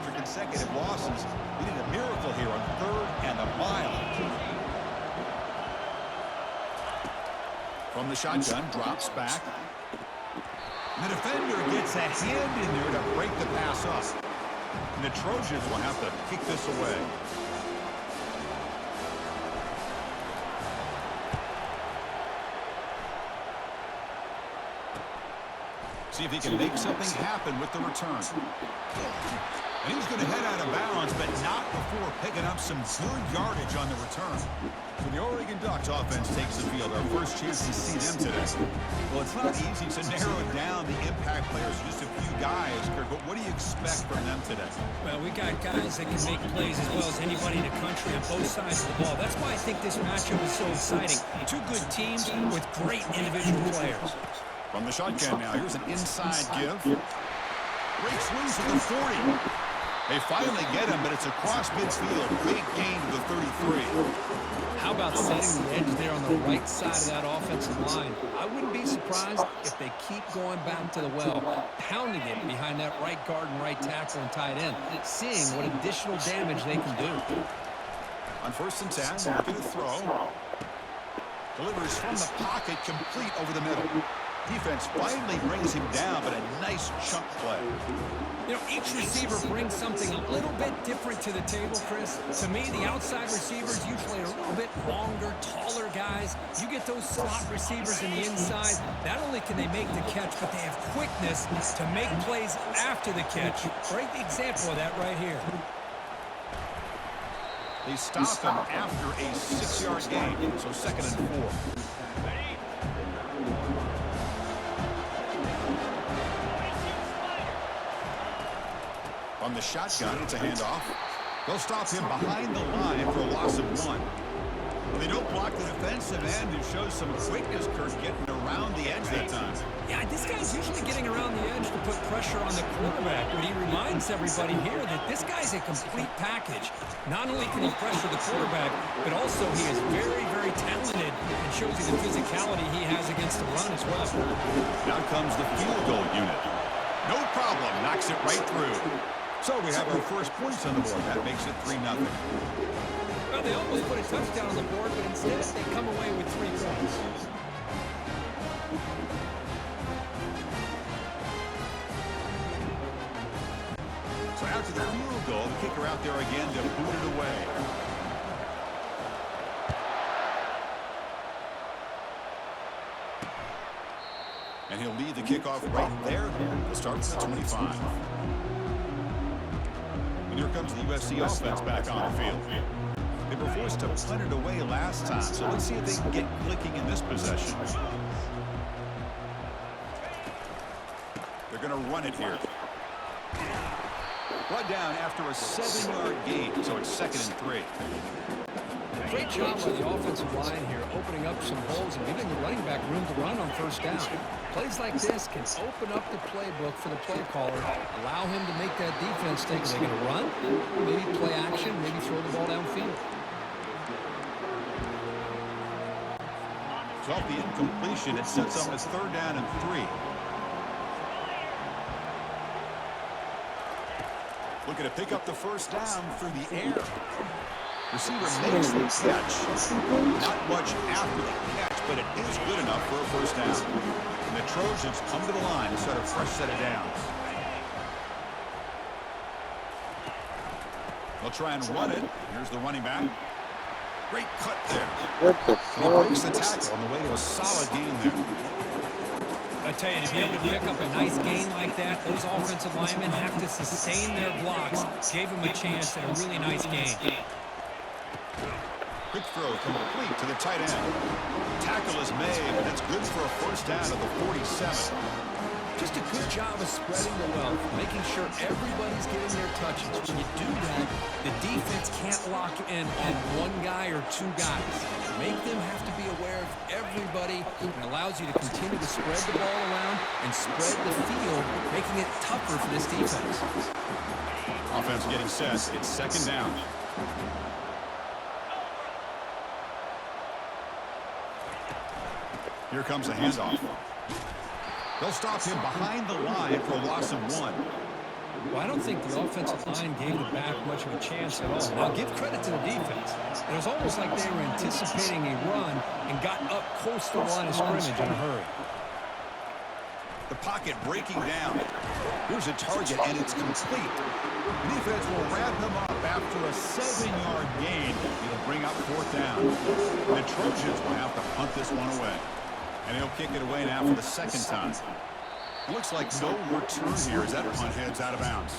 after consecutive losses. We need a miracle here on 3rd and a mile. From the shotgun, drops back. The defender gets a hand in there to break the pass up. And the Trojans will have to kick this away. See if he can make something happen with the return. And he's going to head out of bounds, but not before picking up some good yardage on the return. So the Oregon Ducks offense takes the field. Our first chance to see them today. Well, it's not easy to narrow down the impact players, just a few guys, Kirk, but what do you expect from them today? Well, we got guys that can make plays as well as anybody in the country on both sides of the ball. That's why I think this matchup is so exciting. Two good teams with great individual players. From the shotgun now, here's an inside give. Breaks loose at the 40. They finally get him, but it's across midfield. Big gain to the 33. How about setting the edge there on the right side of that offensive line? I wouldn't be surprised if they keep going back to the well, pounding it behind that right guard and right tackle and tight end, seeing what additional damage they can do. On 1st and 10, looking to throw. Delivers from the pocket, complete over the middle. Defense finally brings him down, but a nice chunk play. You know, each receiver brings something a little bit different to the table, Chris. To me, the outside receivers usually are a little bit longer, taller guys. You get those slot receivers in the inside, not only can they make the catch, but they have quickness to make plays after the catch. Great example of that right here. They stop him after a 6-yard gain, so 2nd and 4. On the shotgun, it's a handoff. They'll stop him behind the line for a loss of 1. They don't block the defensive end, who shows some quickness, Kirk, getting around the edge that time. Yeah, this guy's usually getting around the edge to put pressure on the quarterback, but he reminds everybody here that this guy's a complete package. Not only can he pressure the quarterback, but also he is very, very talented and shows you the physicality he has against the run as well. Now comes the field goal unit. No problem, knocks it right through. So we have our first points on the board. That makes it 3-0. Well, they almost put a touchdown on the board, but instead they come away with 3 points. So after the field goal, the kicker out there again to boot it away. And he'll lead the kickoff right there. He'll start with the 25. And here comes the USC offense back on the field. They were forced to punt it away last time, so let's see if they can get clicking in this possession. They're going to run it here. Brought down after a 7-yard gain, so it's 2nd and 3. Great job by the offensive line here, opening up some holes and giving the running back room to run on 1st down. Plays like this can open up the playbook for the play caller, allow him to make that defense think, are they going to run? Maybe play action, maybe throw the ball downfield. So off the incompletion, it sets up as 3rd down and 3. Looking to pick up the 1st down through the air. Receiver makes the catch. Not much after the catch, but it is good enough for a 1st down. And the Trojans come to the line and start a fresh set of downs. They'll try and run it. Here's the running back. Great cut there. He breaks the tackle on the way to a solid gain there. I tell you, to be able to pick up a nice gain like that, those offensive linemen have to sustain their blocks. Gave them a chance at a really nice gain. Quick throw complete to the tight end. Tackle is made, but it's good for a 1st down at the 47. Just a good job of spreading the wealth, making sure everybody's getting their touches. When you do that, the defense can't lock in on one guy or 2 guys. Make them have to be aware of everybody, and allows you to continue to spread the ball around and spread the field, making it tougher for this defense. Offense getting set. It's 2nd down. Here comes the handoff. They'll stop him behind the line for a loss of 1. Well, I don't think the offensive line gave the back much of a chance at all. Now, give credit to the defense. It was almost like they were anticipating a run and got up close to the line of scrimmage in a hurry. The pocket breaking down. Here's a target, and it's complete. The defense will wrap him up after a 7-yard gain. It'll bring up 4th down. The Trojans will have to punt this one away. And he'll kick it away now for the 2nd time. It looks like no return here as that punt heads out of bounds.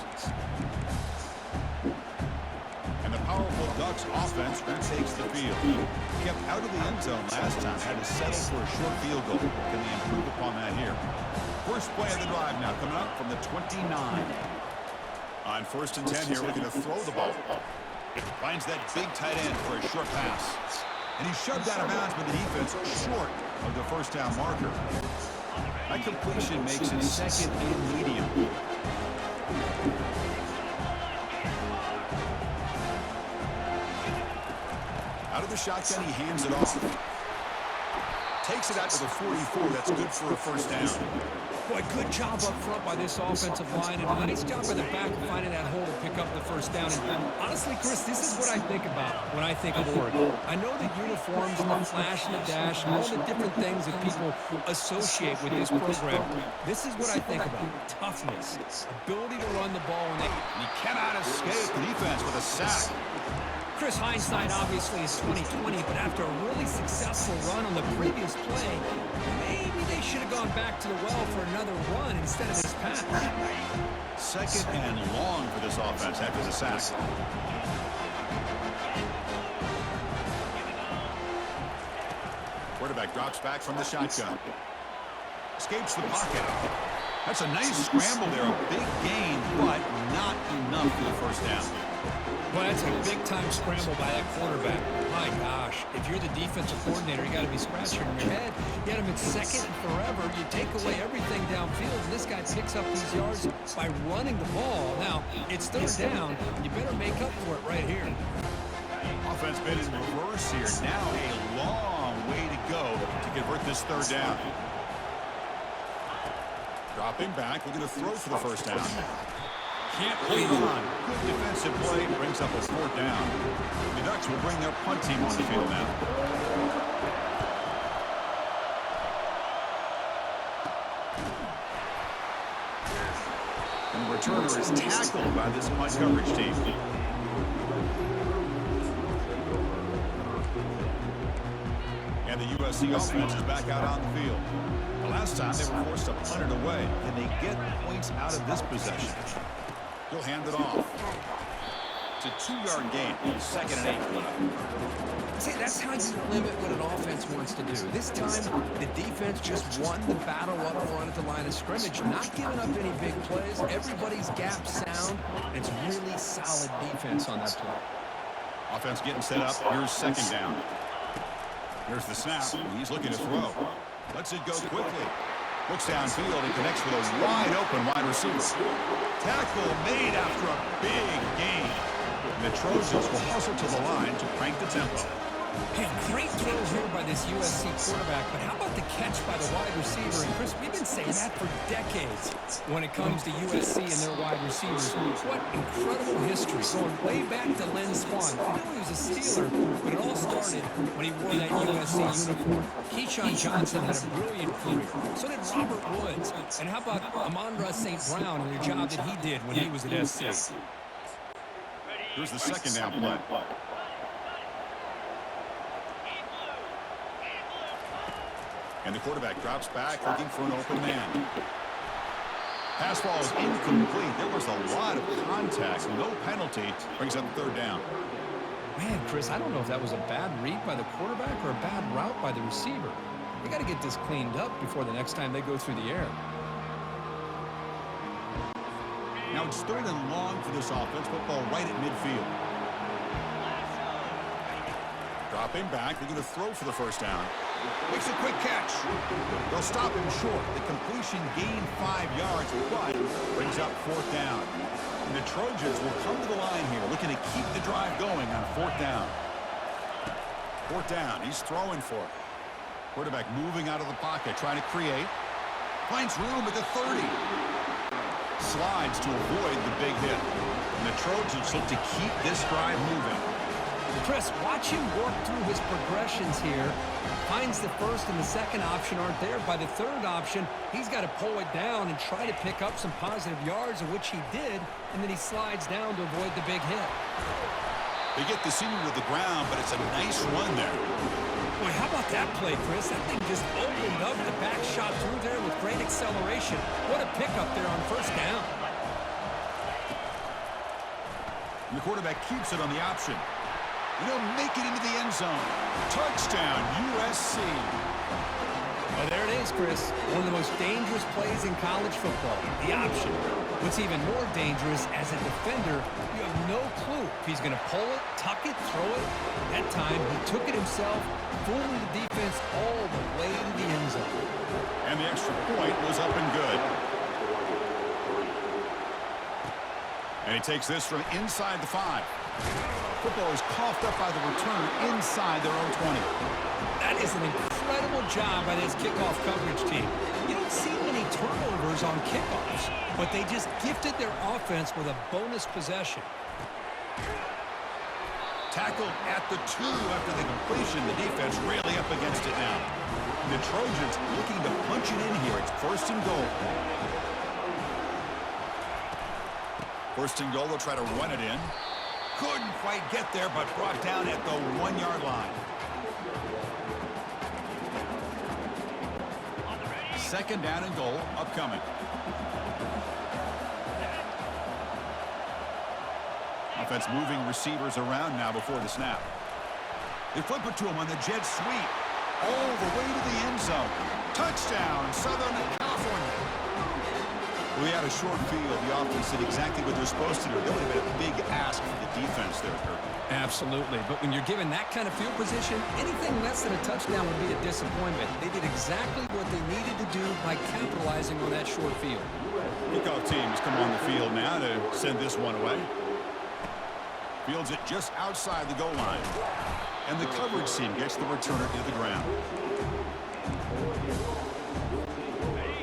And the powerful Ducks offense retakes the field. Kept out of the end zone last time, had to settle for a short field goal. Can they improve upon that here? First play of the drive now coming up from the 29. On 1st and 10 here, looking to throw the ball. Finds that big tight end for a short pass. And he's shoved out of bounds with the defense short of the 1st down marker. That completion makes it 2nd and medium. Out of the shotgun, he hands it off. Takes it out to the 44. That's good for a 1st down. Boy, good job up front by this offensive line, and a nice job by the back of finding that hole to pick up the 1st down. And honestly, Chris, this is what I think about when I think of Oregon. I know the uniforms and the flash and the dash and all the different things that people associate with this program. This is what I think about. Toughness, ability to run the ball, and he cannot escape the defense with a sack. Chris, hindsight obviously is 20/20, but after a really successful run on the previous play, maybe they should have gone back to the well for another run instead of this pass. 2nd and long for this offense after the sack. Quarterback drops back from the shotgun. Escapes the pocket. That's a nice scramble there, a big gain, but not enough for the 1st down. Well, that's a big-time scramble by that quarterback. My gosh, if you're the defensive coordinator, you got to be scratching your head. You had him at 2nd and forever. You take away everything downfield, and this guy picks up these yards by running the ball. Now, it's 3rd down. You better make up for it right here. Offense been in reverse here. Now a long way to go to convert this 3rd down. Dropping back, looking to throw for the 1st down. Can't hold on. Good defensive play brings up a 4th down. The Ducks will bring their punt team on the field now. And the returner is tackled by this punt coverage team. And the USC offense is back out on the field. The last time they were forced to punt it away. Can they get points out of this possession? He'll hand it off. It's a 2-yard gain. 2nd and 8. See, that's how you limit what an offense wants to do. This time, the defense just won the battle up front at the line of scrimmage, not giving up any big plays. Everybody's gap sound. It's really solid defense on that play. Offense getting set up. Here's 2nd down. Here's the snap. He's looking to throw. Lets it go quickly. Looks downfield and connects with a wide-open wide receiver. Tackle made after a big gain. And the Trojans will hustle to the line to crank the tempo. Hey, great throw here by this USC quarterback, but how about the catch by the wide receiver? And Chris, we've been saying that for decades when it comes to USC and their wide receivers. What incredible history, going way back to Lynn Swann. I know he was a Steeler, but it all started when he wore that USC uniform. Keyshawn Johnson had a brilliant career. So did Robert Woods. And how about Amon-Ra St. Brown and the job that he did when he was at SC? Here's the 2nd down play. And the quarterback drops back, looking for an open man. Pass ball is incomplete. There was a lot of contact. No penalty. Brings up 3rd down. Man, Chris, I don't know if that was a bad read by the quarterback or a bad route by the receiver. They got to get this cleaned up before the next time they go through the air. Now it's 3rd and long for this offense. Football right at midfield. Dropping back. They're going to throw for the 1st down. Makes a quick catch. They'll stop him short. The completion gained 5 yards, but brings up 4th down. And the Trojans will come to the line here, looking to keep the drive going on 4th down. 4th down. He's throwing for it. Quarterback moving out of the pocket, trying to create. Finds room at the 30. Slides to avoid the big hit. And the Trojans look to keep this drive moving. Chris, watch him work through his progressions here. Finds the first and the second option aren't there. By the third option, he's got to pull it down and try to pick up some positive yards, of which he did, and then he slides down to avoid the big hit. They get the senior to the ground, but it's a nice run there. Boy, how about that play, Chris? That thing just opened up the back shot through there with great acceleration. What a pickup there on first down. And the quarterback keeps it on the option. And he'll make it into the end zone. Touchdown, USC. Well, there it is, Chris. One of the most dangerous plays in college football, the option. What's even more dangerous, as a defender, you have no clue if he's going to pull it, tuck it, throw it. That time, he took it himself, fooling the defense all the way to the end zone. And the extra point was up and good. And he takes this from inside the 5. Football is coughed up by the return inside their own 20. That is an incredible job by this kickoff coverage team. You don't see many turnovers on kickoffs, but they just gifted their offense with a bonus possession. Tackled at the 2 after the completion. The defense really up against it now. The Trojans looking to punch it in here. It's first and goal. First and goal, they'll try to run it in. Couldn't quite get there, but brought down at the 1-yard line. Second down and goal, upcoming. Offense moving receivers around now before the snap. They flip it to him on the jet sweep. All the way to the end zone. Touchdown, Southern California. We had a short field. The offense did exactly what they're supposed to do. That would have been a big ask for the defense there, Kirk. Absolutely. But when you're given that kind of field position, anything less than a touchdown would be a disappointment. They did exactly what they needed to do by capitalizing on that short field. Kickoff team has come on the field now to send this one away. Fields it just outside the goal line. And the coverage team gets the returner to the ground.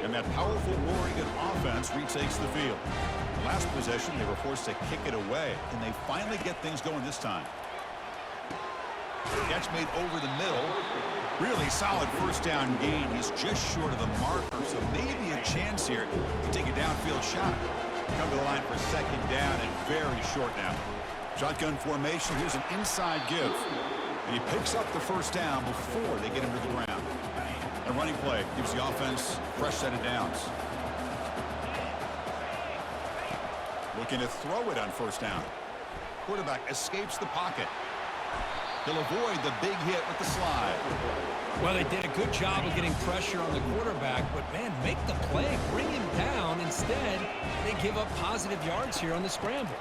And that powerful Oregon offense retakes the field. The last possession, they were forced to kick it away, and they finally get things going this time. Catch made over the middle. Really solid first down gain. He's just short of the marker, so maybe a chance here to take a downfield shot. Come to the line for second down and very short now. Shotgun formation. Here's an inside give. And he picks up the first down before they get him to the ground. A running play gives the offense a fresh set of downs. Looking to throw it on first down. Quarterback escapes the pocket. He'll avoid the big hit with the slide. Well, they did a good job of getting pressure on the quarterback, but, man, make the play. Bring him down. Instead, they give up positive yards here on the scramble.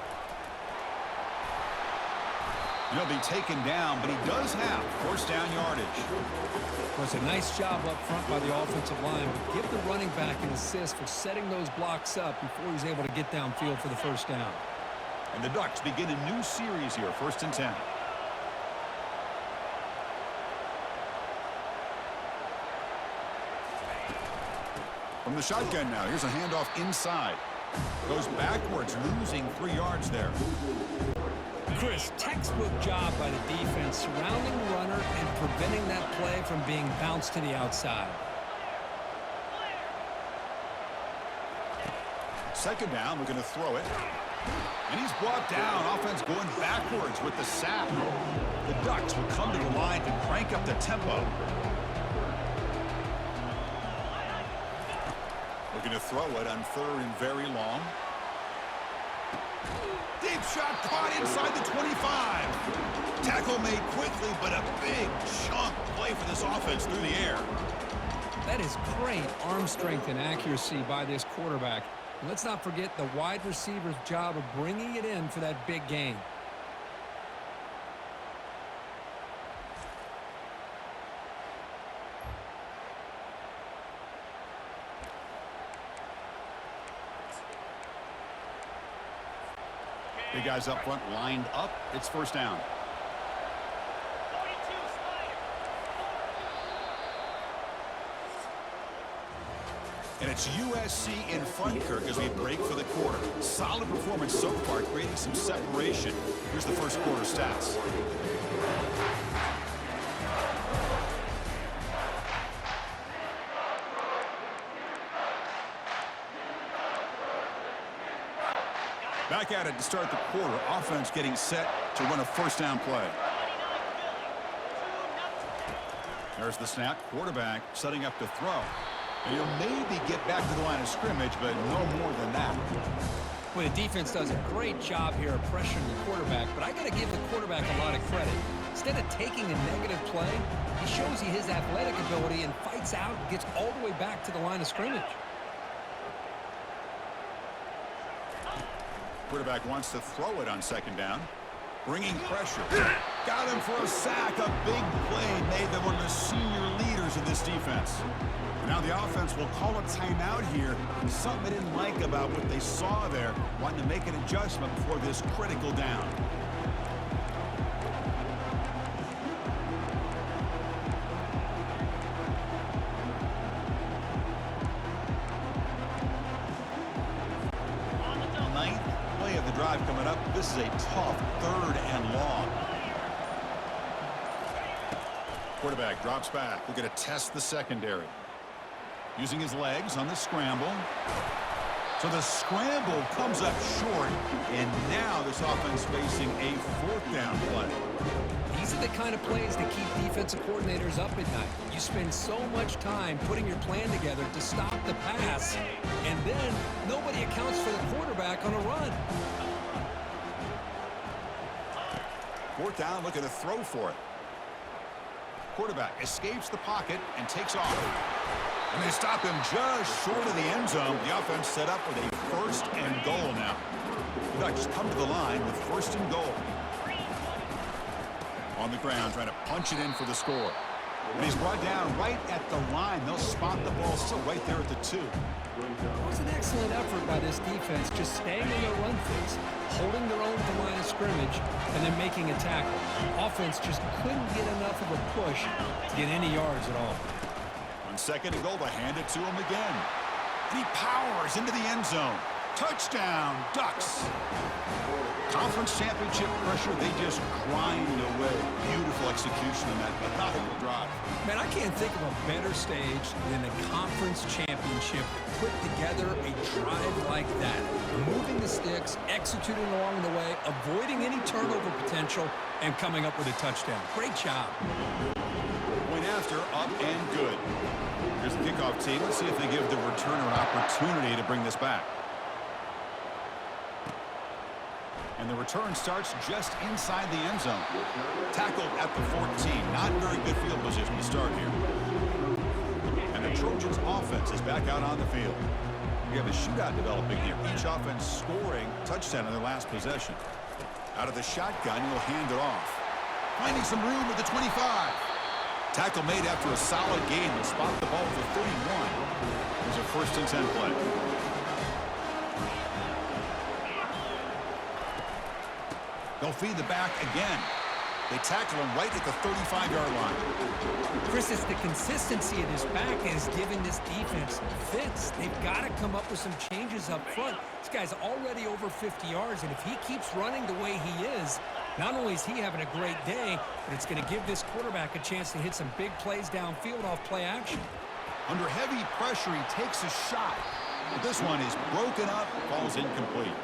He'll be taken down, but he does have first down yardage. Well, it's a nice job up front by the offensive line, but give the running back an assist for setting those blocks up before he's able to get downfield for the first down. And the Ducks begin a new series here, 1st and 10. From the shotgun now, here's a handoff inside. Goes backwards, losing 3 yards there. Chris, textbook job by the defense surrounding the runner and preventing that play from being bounced to the outside. Second down, we're going to throw it. And he's brought down. Offense going backwards with the sack. The Ducks will come to the line to crank up the tempo. Looking to throw it on 3rd and very long. Deep shot caught inside the 25. Tackle made quickly, but a big chunk play for this offense through the air. That is great arm strength and accuracy by this quarterback. And let's not forget the wide receiver's job of bringing it in for that big gain. Big guys up front lined up. It's first down. And it's USC in front, Kirk, as we break for the quarter. Solid performance so far, creating some separation. Here's the first quarter stats. Back at it to start the quarter. Offense getting set to run a first down play. There's the snap. Quarterback setting up to throw. And he'll maybe get back to the line of scrimmage, but no more than that. Well, the defense does a great job here of pressuring the quarterback, but I got to give the quarterback a lot of credit. Instead of taking a negative play, he shows you his athletic ability and fights out and gets all the way back to the line of scrimmage. Quarterback wants to throw it on second down. Bringing pressure. Got him for a sack. A big play made them one of the senior leaders of this defense. Now the offense will call a timeout here. Something they didn't like about what they saw there. Wanting to make an adjustment before this critical down. Coming up, this is a tough 3rd and long. Quarterback drops back. We're going to test the secondary. Using his legs on the scramble. So the scramble comes up short, and now this offense facing a 4th down play. These are the kind of plays that keep defensive coordinators up at night. You spend so much time putting your plan together to stop the pass, and then nobody accounts for the quarterback on a run. 4th down, looking to throw for it. Quarterback escapes the pocket and takes off. And they stop him just short of the end zone. The offense set up with a 1st and goal now. The Ducks come to the line with 1st and goal. On the ground, trying to punch it in for the score. And he's brought down right at the line. They'll spot the ball still right there at the 2. It was an excellent effort by this defense, just staying in their run fix, holding their own at the line of scrimmage, and then making a tackle. Offense just couldn't get enough of a push to get any yards at all. On 2nd and goal, they hand it to him again. And he powers into the end zone. Touchdown, Ducks. Conference championship pressure, they just grind away. Beautiful execution on that methodical drive. Man, I can't think of a better stage than the conference championship to put together a drive like that. Moving the sticks, executing along the way, avoiding any turnover potential, and coming up with a touchdown. Great job. Point after, up and good. Here's the kickoff team. Let's see if they give the returner an opportunity to bring this back. And the return starts just inside the end zone. Tackled at the 14. Not very good field position to start here. And the Trojans offense is back out on the field. We have a shootout developing here. Each offense scoring a touchdown in their last possession. Out of the shotgun, he'll hand it off. Finding some room at the 25. Tackle made after a solid gain. They'll spot the ball at the 31. There's a 1st and 10 play. They'll feed the back again. They tackle him right at the 35-yard line. Chris, it's the consistency of this back is giving this defense fits. They've got to come up with some changes up front. This guy's already over 50 yards, and if he keeps running the way he is, not only is he having a great day, but it's going to give this quarterback a chance to hit some big plays downfield off play action. Under heavy pressure, he takes a shot. But this one is broken up, falls incomplete.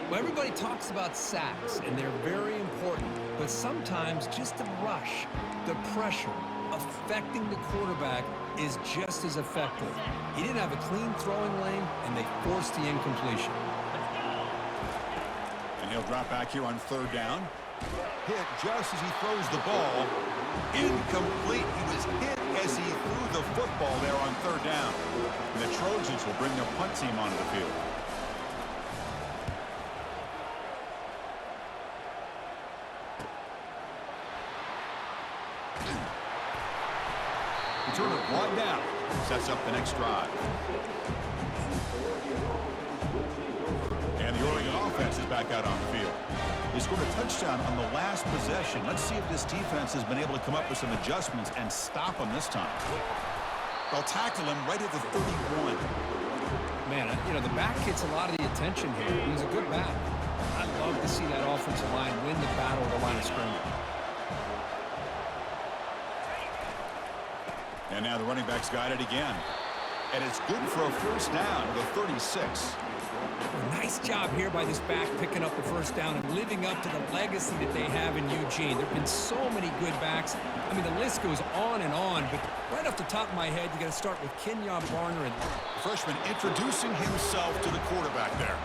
Well, everybody talks about sacks, and they're very important. But sometimes just the rush, the pressure, affecting the quarterback is just as effective. He didn't have a clean throwing lane, and they forced the incompletion. And he'll drop back here on 3rd down. Hit just as he throws the ball. Incomplete. He was hit as he threw the football there on 3rd down. And the Trojans will bring their punt team onto the field. Return it wide out. Sets up the next drive. And the Oregon offense is back out on the field. They scored a touchdown on the last possession. Let's see if this defense has been able to come up with some adjustments and stop them this time. They'll tackle him right at the 31. Man, you know, the back gets a lot of the attention here. He's a good back. I'd love to see that offensive line win the battle at the line of scrimmage. And now the running back's got it again. And it's good for a first down, the 36. Nice job here by this back picking up the first down and living up to the legacy that they have in Eugene. There have been so many good backs. I mean, the list goes on and on, but right off the top of my head, you got to start with Kenyon Barner. And the freshman introducing himself to the quarterback there.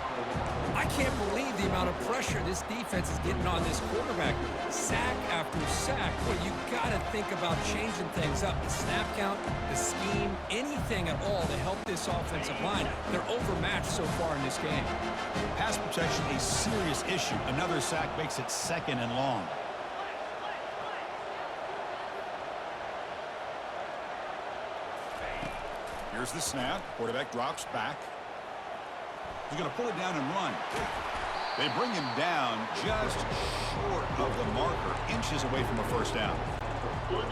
I can't believe the amount of pressure this defense is getting on this quarterback. Sack after sack. Well, you got to think about changing things up. The snap count, the scheme, anything at all to help this offensive line. They're overmatched so far in this game. Pass protection, a serious issue. Another sack makes it 2nd and long. Here's the snap. Quarterback drops back. He's going to pull it down and run. They bring him down just short of the marker, inches away from a first down.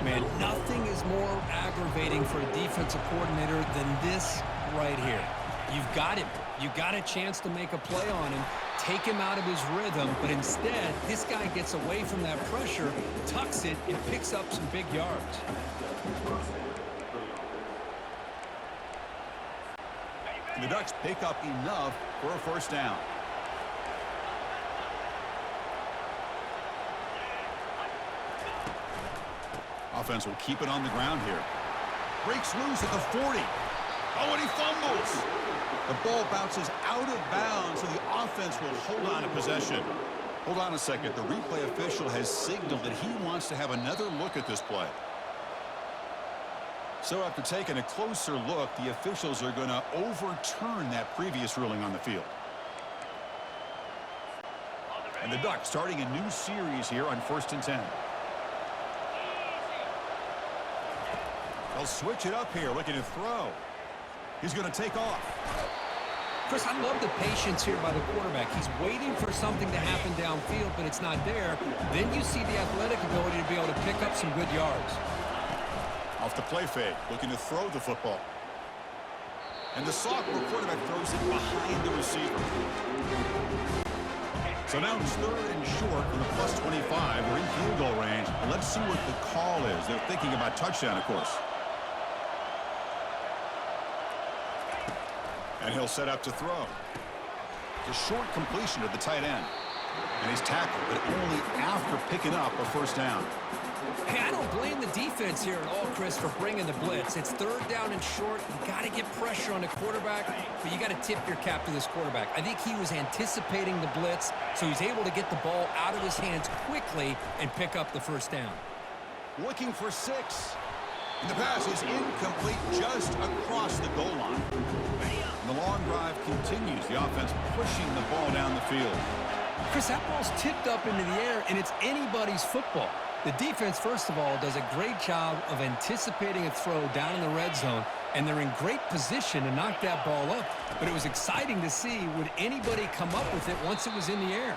Man, nothing is more aggravating for a defensive coordinator than this right here. You've got him. You got a chance to make a play on him, take him out of his rhythm, but instead, this guy gets away from that pressure, tucks it, and picks up some big yards. The Ducks pick up enough for a first down. Offense will keep it on the ground here. Breaks loose at the 40. Oh, and he fumbles. The ball bounces out of bounds, so the offense will hold on to possession. Hold on a second. The replay official has signaled that he wants to have another look at this play. So after taking a closer look, the officials are going to overturn that previous ruling on the field. And the Ducks starting a new series here on 1st and 10. They'll switch it up here, looking to throw. He's going to take off. Chris, I love the patience here by the quarterback. He's waiting for something to happen downfield, but it's not there. Then you see the athletic ability to be able to pick up some good yards. Off the play fake, looking to throw the football. And the sophomore quarterback throws it behind the receiver. So now it's 3rd and short from the +25. We're in field goal range. Let's see what the call is. They're thinking about touchdown, of course. And he'll set up to throw. It's a short completion to the tight end. And he's tackled, but only after picking up a first down. Hey, I don't blame the defense here at all, Chris, for bringing the blitz. It's 3rd down and short. You got to get pressure on the quarterback, but you got to tip your cap to this quarterback. I think he was anticipating the blitz, so he's able to get the ball out of his hands quickly and pick up the first down. Looking for 6. And the pass is incomplete just across the goal line. And the long drive continues. The offense pushing the ball down the field. Chris, that ball's tipped up into the air, and it's anybody's football. The defense, first of all, does a great job of anticipating a throw down in the red zone, and they're in great position to knock that ball up. But it was exciting to see, would anybody come up with it once it was in the air?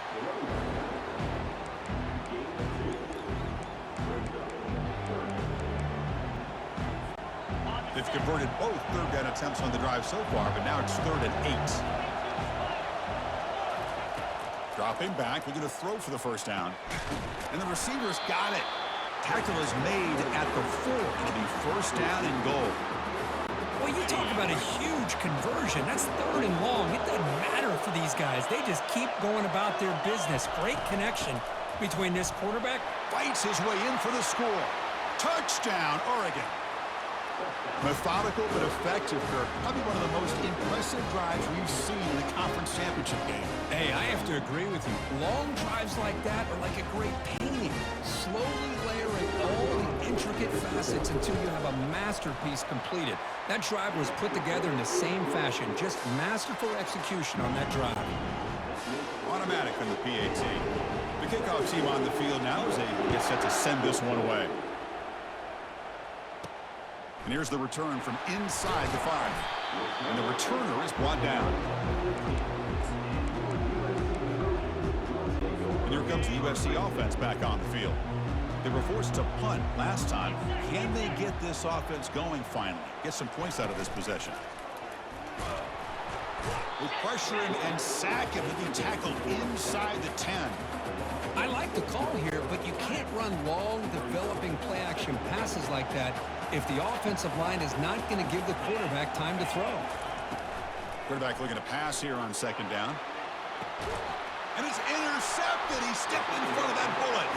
They've converted both 3rd down attempts on the drive so far, but now it's 3rd and 8. Dropping back, looking to throw for the first down. And the receiver's got it. Tackle is made at the 4. It'll be first down and goal. Well, you talk about a huge conversion. That's 3rd and long. It doesn't matter for these guys. They just keep going about their business. Great connection between this quarterback. Fights his way in for the score. Touchdown, Oregon. Methodical but effective, Kirk. Probably one of the most impressive drives we've seen in the conference championship game. Hey, I have to agree with you. Long drives like that are like a great painting. Slowly layering all the intricate facets until you have a masterpiece completed. That drive was put together in the same fashion. Just masterful execution on that drive. Automatic from the PAT. The kickoff team on the field now as they get set to send this one away. And here's the return from inside the 5. And the returner is brought down. And here comes the USC offense back on the field. They were forced to punt last time. Can they get this offense going finally? Get some points out of this possession. With pressure and sack him, he'll be tackled inside the 10. I like the call here, but you can't run long, developing play-action passes like that if the offensive line is not going to give the quarterback time to throw. Quarterback looking to pass here on second down. And it's intercepted. He stepped in front of that bullet.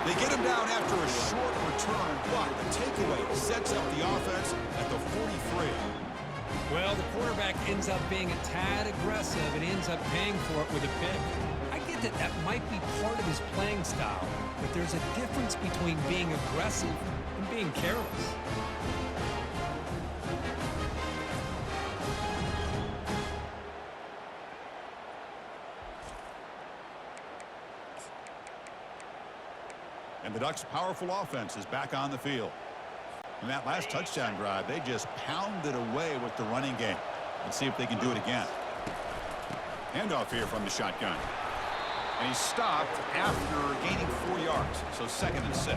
They get him down after a short return, but the takeaway sets up the offense at the 43. Well, the quarterback ends up being a tad aggressive and ends up paying for it with a pick. I get that that might be part of his playing style, but there's a difference between being aggressive and being careless. And the Ducks' powerful offense is back on the field. In that last touchdown drive, they just pounded away with the running game. Let's see if they can do it again. Handoff here from the shotgun. And he's stopped after gaining 4 yards, so 2nd and 6.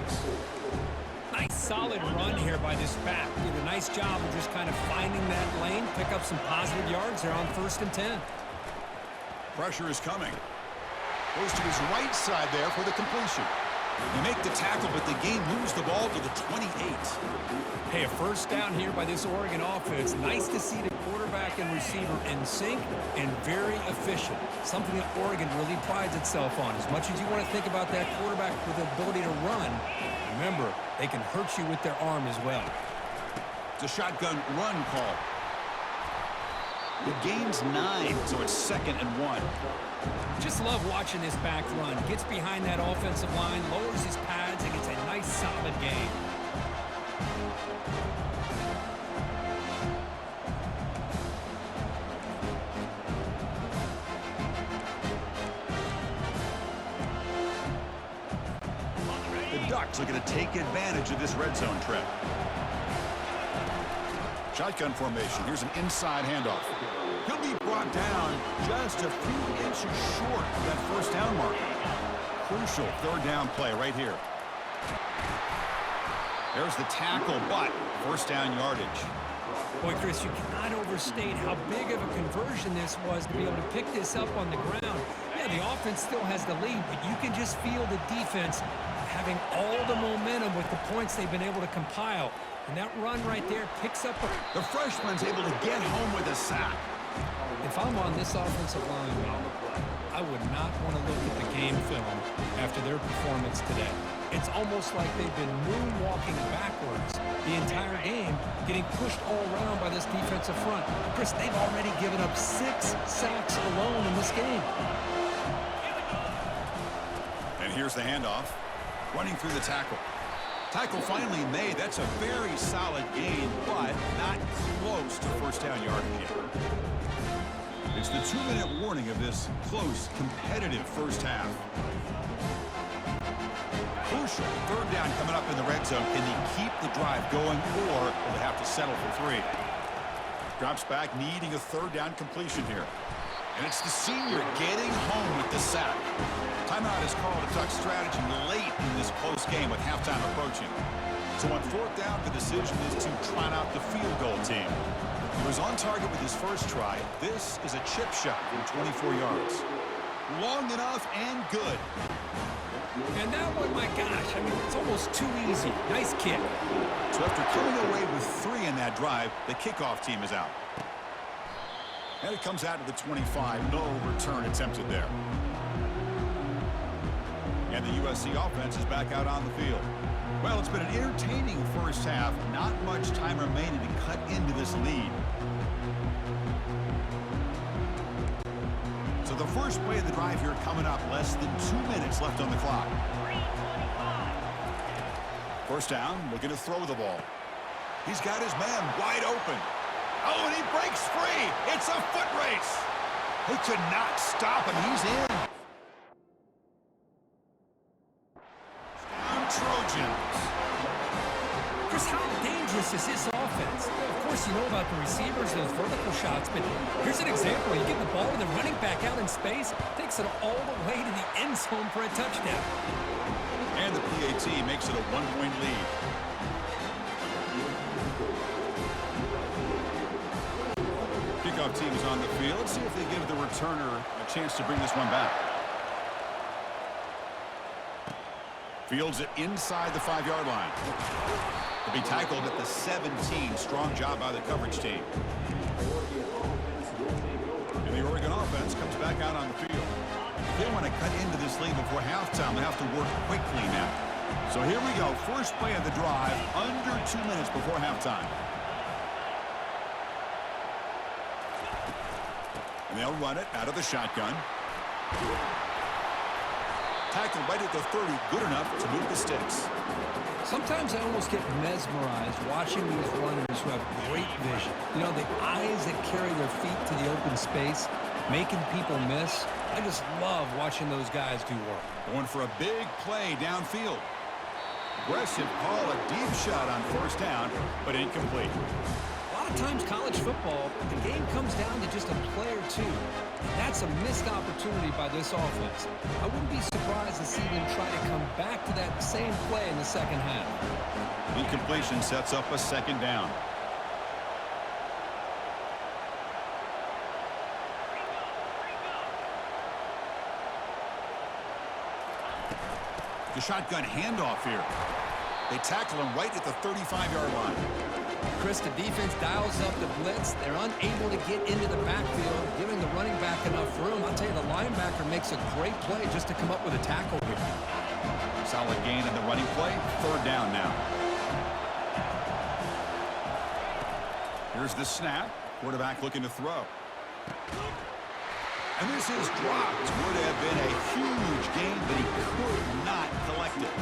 Nice solid run here by this back. Did a nice job of just kind of finding that lane, pick up some positive yards there on 1st and 10. Pressure is coming. Goes to his right side there for the completion. They make the tackle, but the game moves the ball to the 28. Hey, a first down here by this Oregon offense. Nice to see the quarterback and receiver in sync and very efficient. Something that Oregon really prides itself on. As much as you want to think about that quarterback with the ability to run, remember, they can hurt you with their arm as well. It's a shotgun run call. The gain's 9, so it's 2nd and 1. Just love watching this back run. Gets behind that offensive line, lowers his pads, and gets a nice solid gain. The Ducks are going to take advantage of this red zone trip. Shotgun formation. Here's an inside handoff. He'll be brought down just a few inches short of that first down mark. Crucial 3rd down play right here. There's the tackle, but 1st down yardage. Boy, Chris, you cannot overstate how big of a conversion this was to be able to pick this up on the ground. Yeah, the offense still has the lead, but you can just feel the defense having all the momentum with the points they've been able to compile. And that run right there picks up. The freshman's able to get home with a sack. If I'm on this offensive line, I would not want to look at the game film after their performance today. It's almost like they've been moonwalking backwards the entire game, getting pushed all around by this defensive front. Chris, they've already given up 6 sacks alone in this game. And here's the handoff. Running through the tackle. Tackle finally made. That's a very solid gain, but not close to 1st down yardage here. It's the 2-minute warning of this close, competitive first half. Crucial 3rd down coming up in the red zone. Can he keep the drive going, or will they have to settle for 3? Drops back, needing a 3rd down completion here. And it's the senior getting home with the sack. Timeout is called a Duck strategy late in this close game with halftime approaching. So on 4th down, the decision is to trot out the field goal team. He was on target with his first try. This is a chip shot from 24 yards. Long enough and good. And that one, my gosh, I mean, it's almost too easy. Nice kick. So after coming away with 3 in that drive, the kickoff team is out. And it comes out to the 25. No return attempted there. And the USC offense is back out on the field. Well, it's been an entertaining first half. Not much time remaining to cut into this lead. So the first play of the drive here coming up. Less than 2 minutes left on the clock. First down, looking to throw the ball. He's got his man wide open. Oh, and he breaks free. It's a foot race. They could not stop him. He's in. Trojans. Chris, how dangerous is this offense? Of course, you know about the receivers, those vertical shots, but here's an example. You get the ball and the running back out in space, takes it all the way to the end zone for a touchdown. And the PAT makes it a 1-point lead. Kickoff team is on the field. Let's see if they give the returner a chance to bring this one back. Fields it inside the 5-yard line. To be tackled at the 17. Strong job by the coverage team. And the Oregon offense comes back out on the field. If they want to cut into this lead before halftime, they have to work quickly now. So here we go. First play of the drive, under 2 minutes before halftime. And they'll run it out of the shotgun. Tackled right at the 30, good enough to move the sticks. Sometimes I almost get mesmerized watching these runners who have great vision. You know, the eyes that carry their feet to the open space, making people miss. I just love watching those guys do work. Going for a big play downfield. Aggressive call, a deep shot on first down, but incomplete. A lot of times college football, the game comes down to just a play or two. And that's a missed opportunity by this offense. I wouldn't be surprised to see them try to come back to that same play in the second half. Incompletion sets up a second down. The shotgun handoff here. They tackle him right at the 35-yard line. Chris, the defense dials up the blitz. They're unable to get into the backfield, giving the running back enough room. I'll tell you, the linebacker makes a great play just to come up with a tackle here. Solid gain in the running play. Third down now. Here's the snap. Quarterback looking to throw. And this is dropped. Would have been a huge gain, but he could not collect it.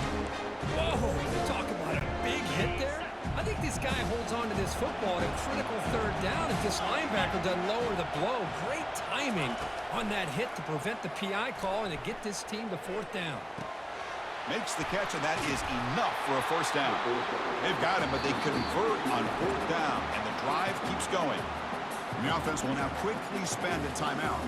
Whoa, talk about a big hit there. I think this guy holds on to this football at a critical third down if this linebacker doesn't lower the blow. Great timing on that hit to prevent the PI call and to get this team to fourth down. Makes the catch, and that is enough for a first down. They've got him, but they convert on fourth down, and the drive keeps going. And the offense will now quickly spend a timeout.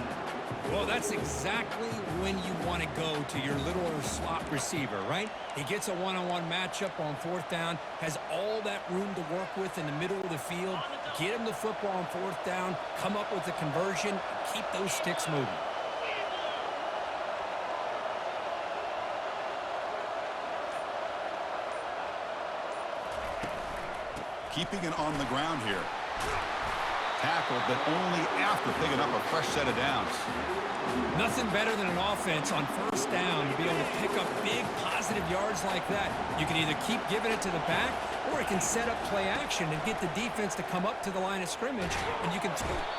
Well, that's exactly when you want to go to your little slot receiver, right? He gets a one-on-one matchup on fourth down, has all that room to work with in the middle of the field, get him the football on fourth down, come up with the conversion, keep those sticks moving. Keeping it on the ground here. Tackled, but only after picking up a fresh set of downs. Nothing better than an offense on first down to be able to pick up big positive yards like that. You can either keep giving it to the back, or it can set up play action and get the defense to come up to the line of scrimmage, and you can...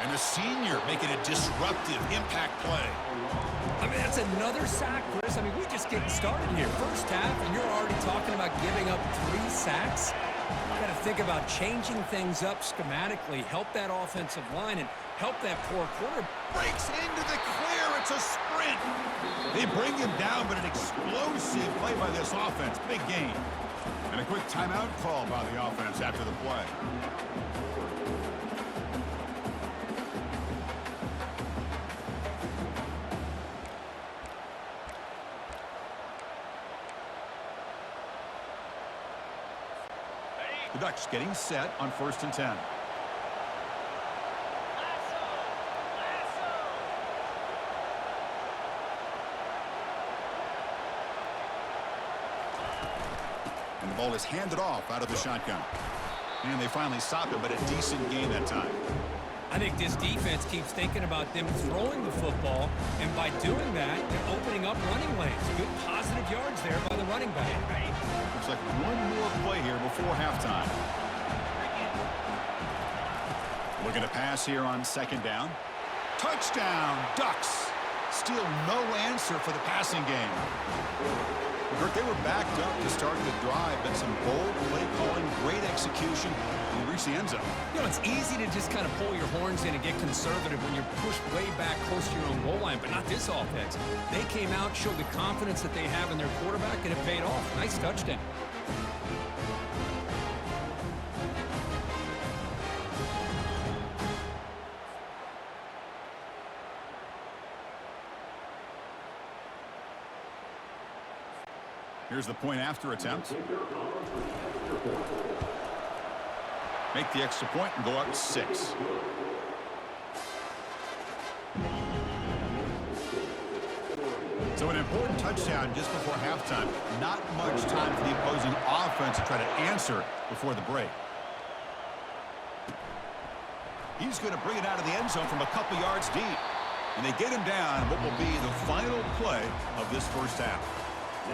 And the senior making a disruptive impact play. I mean, that's another sack, Chris. I mean, we're just getting started here. First half, and you're already talking about giving up 3 sacks. Got to think about changing things up schematically, help that offensive line, and help that poor quarter. Breaks into the clear. It's a sprint. They bring him down, but an explosive play by this offense. Big gain. And a quick timeout call by the offense after the play. The Ducks getting set on 1st and 10. And the ball is handed off out of the shotgun. And they finally stop it, but a decent gain that time. I think this defense keeps thinking about them throwing the football, and by doing that, they're opening up running lanes. Good positive yards there by the running back. Looks like one more play here before halftime. Looking to pass here on 2nd down. Touchdown, Ducks. Still no answer for the passing game. Kirk, they were backed up to start the drive, but some bold play calling, great execution, and reach the end zone. You know, it's easy to just kind of pull your horns in and get conservative when you're pushed way back close to your own goal line, but not this offense. They came out, showed the confidence that they have in their quarterback, and it paid off. Nice touchdown. Here's the point after attempt. Make the extra point and go up 6. So an important touchdown just before halftime. Not much time for the opposing offense to try to answer before the break. He's going to bring it out of the end zone from a couple yards deep. And they get him down what will be the final play of this first half.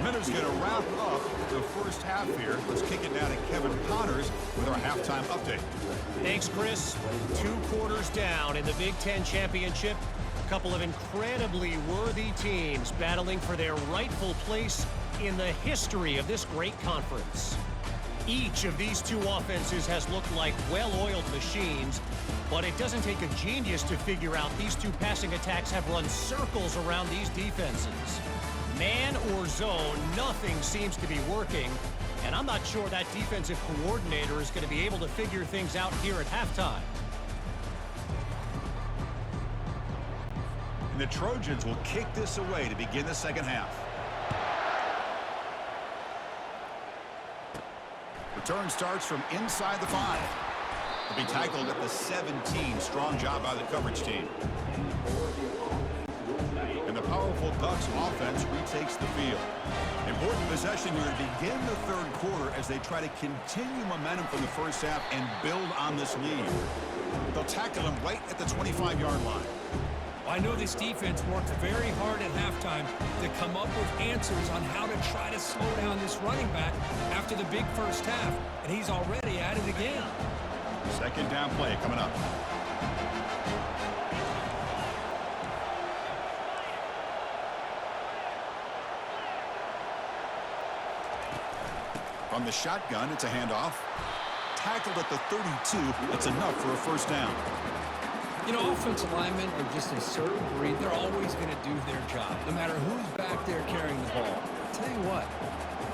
Minter's going to wrap up the first half here. Let's kick it down to Kevin Connors with our halftime update. Thanks, Chris. 2 quarters down in the Big Ten Championship. A couple of incredibly worthy teams battling for their rightful place in the history of this great conference. Each of these 2 offenses has looked like well-oiled machines, but it doesn't take a genius to figure out these 2 passing attacks have run circles around these defenses. Man or zone, nothing seems to be working, and I'm not sure that defensive coordinator is going to be able to figure things out here at halftime. And the Trojans will kick this away to begin the second half. Return starts from inside the 5. He'll be tackled at the 17. Strong job by the coverage team. And the powerful Ducks offense retakes the field. Important possession here to begin the third quarter as they try to continue momentum from the first half and build on this lead. They'll tackle him right at the 25-yard line. I know this defense worked very hard at halftime to come up with answers on how to try to slow down this running back after the big first half, and he's already at it again. Second down play coming up. From the shotgun, it's a handoff. Tackled at the 32. That's enough for a first down. You know, offensive linemen are just a certain breed. They're always going to do their job, no matter who's back there carrying the ball. I'll tell you what,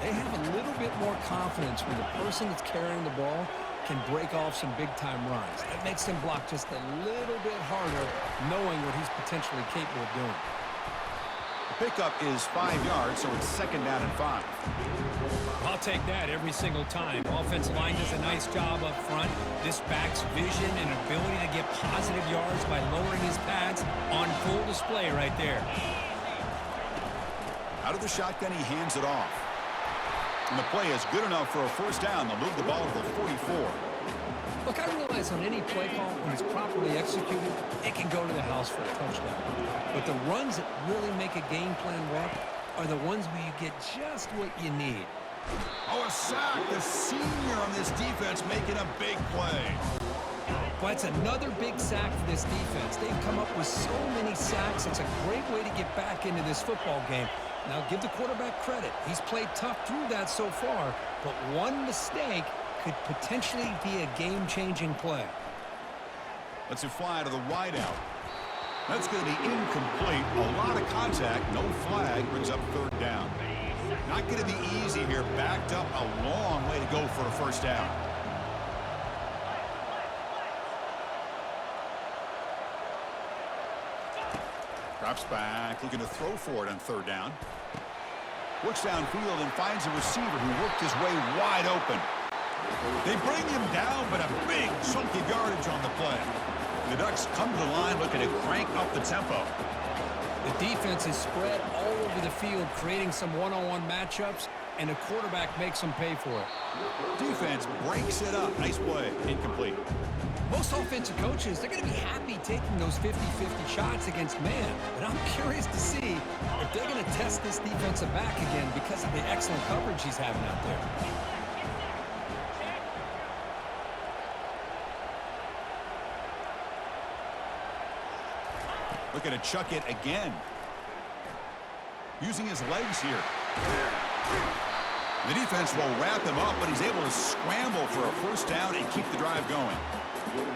they have a little bit more confidence when the person that's carrying the ball can break off some big-time runs. That makes them block just a little bit harder, knowing what he's potentially capable of doing. The pickup is 5 yards, so it's second down and 5. I'll take that every single time. Offensive line does a nice job up front. This back's vision and ability to get positive yards by lowering his pads on full display right there. Out of the shotgun, he hands it off. And the play is good enough for a first down. They'll move the ball to the 44. Look, I realize on any play call, when it's properly executed, it can go to the house for a touchdown. But the runs that really make a game plan work are the ones where you get just what you need. Oh, a sack. The senior on this defense making a big play. Well, it's another big sack for this defense. They've come up with so many sacks. It's a great way to get back into this football game. Now, give the quarterback credit. He's played tough through that so far, but one mistake could potentially be a game-changing play. Lets it fly to the wideout. That's going to be incomplete. A lot of contact. No flag. Brings up third down. Not going to be easy here. Backed up a long way to go for a first down. Drops back. Looking to throw for it on third down. Works downfield and finds a receiver who worked his way wide open. They bring him down, but a big chunk of yardage on the play. The Ducks come to the line looking to crank up the tempo. The defense is spread all over the field, creating some one-on-one matchups, and the quarterback makes them pay for it. Defense breaks it up. Nice play. Incomplete. Most offensive coaches, they're going to be happy taking those 50-50 shots against man. But I'm curious to see if they're going to test this defensive back again because of the excellent coverage he's having out there. Looking to chuck it again. Using his legs here. The defense will wrap him up, but he's able to scramble for a first down and keep the drive going.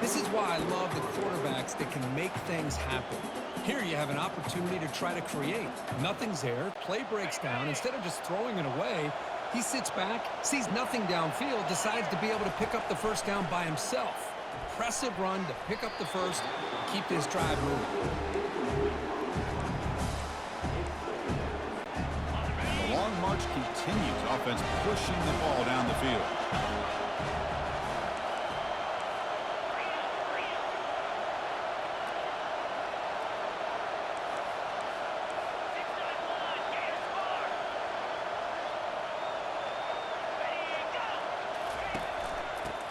This is why I love the quarterbacks that can make things happen. Here you have an opportunity to try to create. Nothing's there. Play breaks down. Instead of just throwing it away, he sits back, sees nothing downfield, decides to be able to pick up the first down by himself. Impressive run to pick up the first, keep this drive moving. A long march continues. Offense pushing the ball down the field.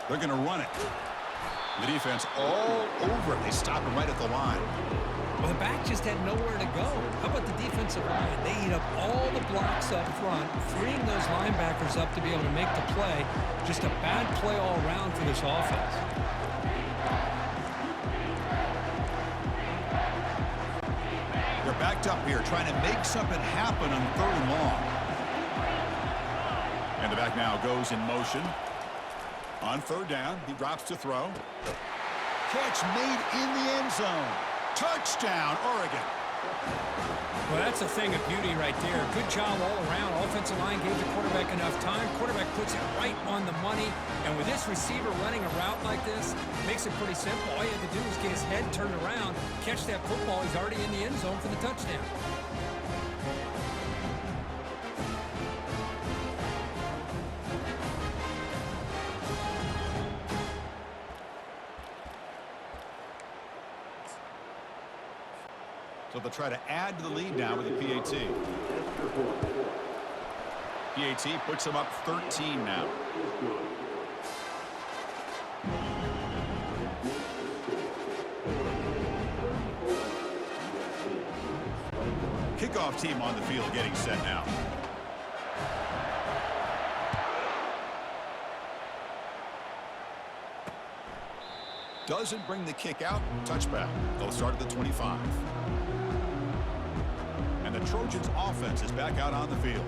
They're going to run it. The defense all over it. They stop him right at the line. Well, the back just had nowhere to go. How about the defensive line? They eat up all the blocks up front, freeing those linebackers up to be able to make the play. Just a bad play all around for this offense. They're backed up here trying to make something happen on 3rd and long. And the back now goes in motion. On 3rd down, he drops to throw. Catch made in the end zone. Touchdown, Oregon. Well, that's a thing of beauty right there. Good job all around. Offensive line gave the quarterback enough time. Quarterback puts it right on the money. And with this receiver running a route like this, makes it pretty simple. All you have to do is get his head turned around, catch that football. He's already in the end zone for the touchdown. So they'll try to add to the lead now with a PAT. PAT puts them up 13 now. Kickoff team on the field getting set now. Doesn't bring the kick out. Touchback. They'll start at the 25. And the Trojans offense is back out on the field.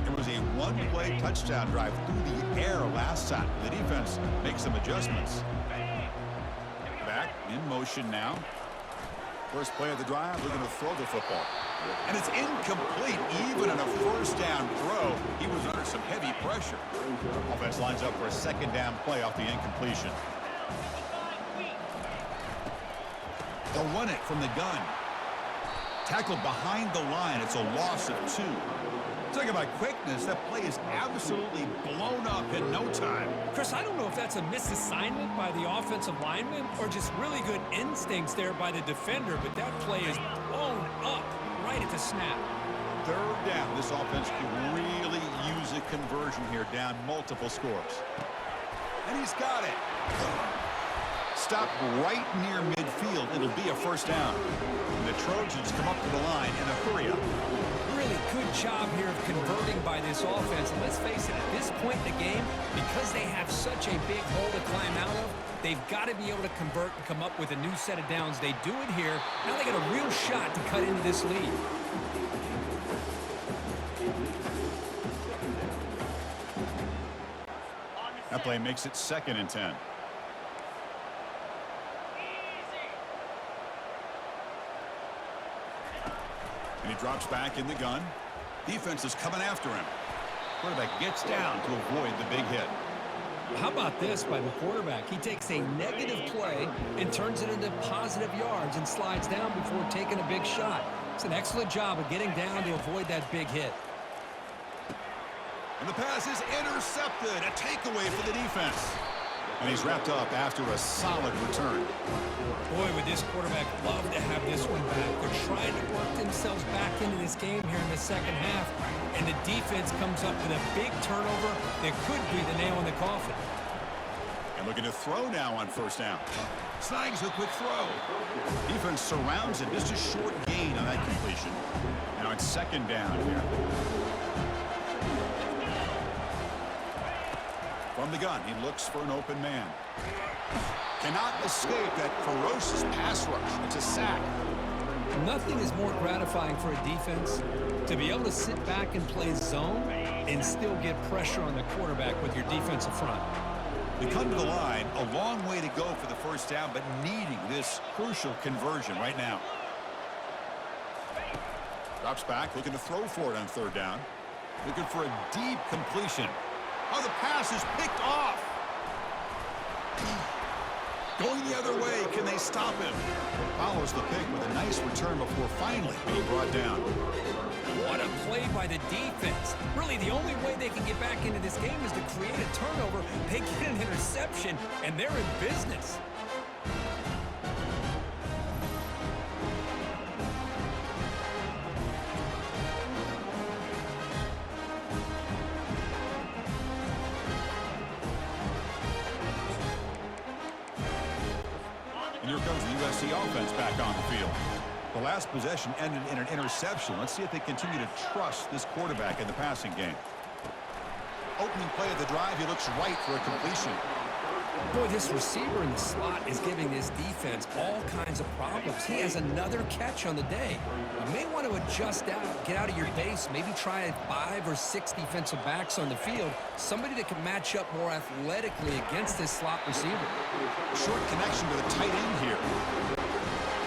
It was a one-play touchdown drive through the air last time. The defense makes some adjustments. Back in motion now. First play of the drive, we're going to throw the football. And it's incomplete. Even on a 1st down throw, he was under some heavy pressure. Offense lines up for a 2nd down play off the incompletion. They'll run it from the gun. Tackled behind the line. It's a loss of 2. Talking about quickness, that play is absolutely blown up in no time. Chris, I don't know if that's a misassignment by the offensive lineman or just really good instincts there by the defender, but that play is blown up right at the snap. 3rd down. This offense could really use a conversion here, down multiple scores. And he's got it. Stop right near midfield. It'll be a 1st down. And the Trojans come up to the line in a hurry-up. Really good job here of converting by this offense. And let's face it, at this point in the game, because they have such a big hole to climb out of, they've got to be able to convert and come up with a new set of downs. They do it here. Now they got a real shot to cut into this lead. That play makes it 2nd and 10. And he drops back in the gun. Defense is coming after him. Quarterback gets down to avoid the big hit. How about this by the quarterback? He takes a negative play and turns it into positive yards and slides down before taking a big shot. It's an excellent job of getting down to avoid that big hit. And the pass is intercepted. A takeaway for the defense. And he's wrapped up after a solid return. Boy, would this quarterback love to have this one back. They're trying to work themselves back into this game here in the 2nd half. And the defense comes up with a big turnover that could be the nail in the coffin. And looking to throw now on 1st down. Snags a quick throw. Defense surrounds him. Just a short gain on that completion. Now it's 2nd down here. From the gun, he looks for an open man. Cannot escape that ferocious pass rush. It's a sack. Nothing is more gratifying for a defense to be able to sit back and play zone and still get pressure on the quarterback with your defensive front. They come to the line, a long way to go for the 1st down, but needing this crucial conversion right now. Drops back, looking to throw for it on 3rd down. Looking for a deep completion. Oh, the pass is picked off. Going the other way, can they stop him? Follows the pick with a nice return before finally being brought down. What a play by the defense. Really, the only way they can get back into this game is to create a turnover. They get an interception, and they're in business. And here comes the USC offense back on the field. The last possession ended in an interception. Let's see if they continue to trust this quarterback in the passing game. Opening play of the drive, he looks right for a completion. Boy, this receiver in the slot is giving this defense all kinds of problems. He has another catch on the day. You may want to adjust out, get out of your base, maybe try 5 or 6 defensive backs on the field, somebody that can match up more athletically against this slot receiver. Short connection to the tight end here.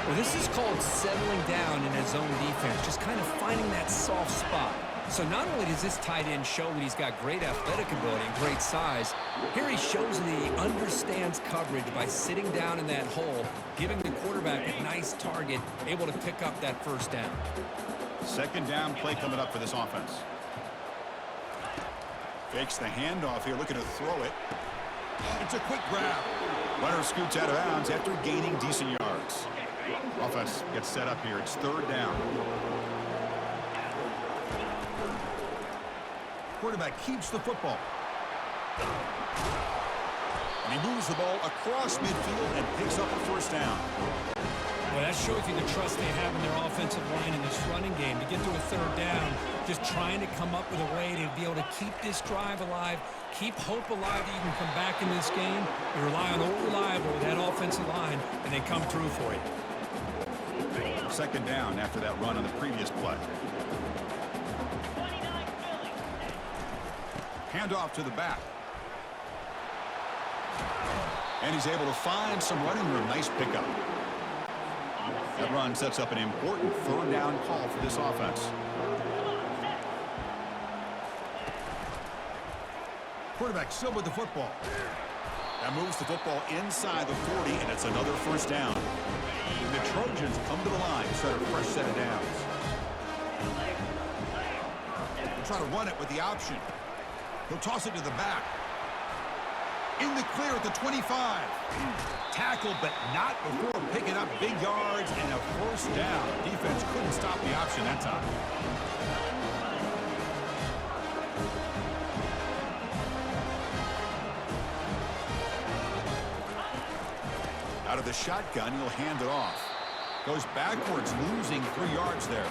Well, this is called settling down in his own defense, just kind of finding that soft spot. So not only does this tight end show that he's got great athletic ability and great size, here he shows that he understands coverage by sitting down in that hole, giving the quarterback a nice target, able to pick up that first down. Second down play coming up for this offense. Fakes the handoff here, looking to throw it. It's a quick grab. Runner scoots out of bounds after gaining decent yards. Offense gets set up here. It's third down. Quarterback keeps the football. And he moves the ball across midfield and picks up a first down. Well, that shows you the trust they have in their offensive line in this running game to get to a third down, just trying to come up with a way to be able to keep this drive alive, keep hope alive that you can come back in this game. You rely on Old Reliable with that offensive line, and they come through for you. Second down after that run on the previous play. Handoff to the back. And he's able to find some running room. Nice pickup. That run sets up an important third down call for this offense. Quarterback still with the football. That moves the football inside the 40, and it's another first down. And the Trojans come to the line to start a fresh set of downs. They'll try to run it with the option. He'll toss it to the back. In the clear at the 25. Tackled, but not before picking up big yards and a first down. Defense couldn't stop the option that time. Out of the shotgun, he'll hand it off. Goes backwards, losing 3 yards there.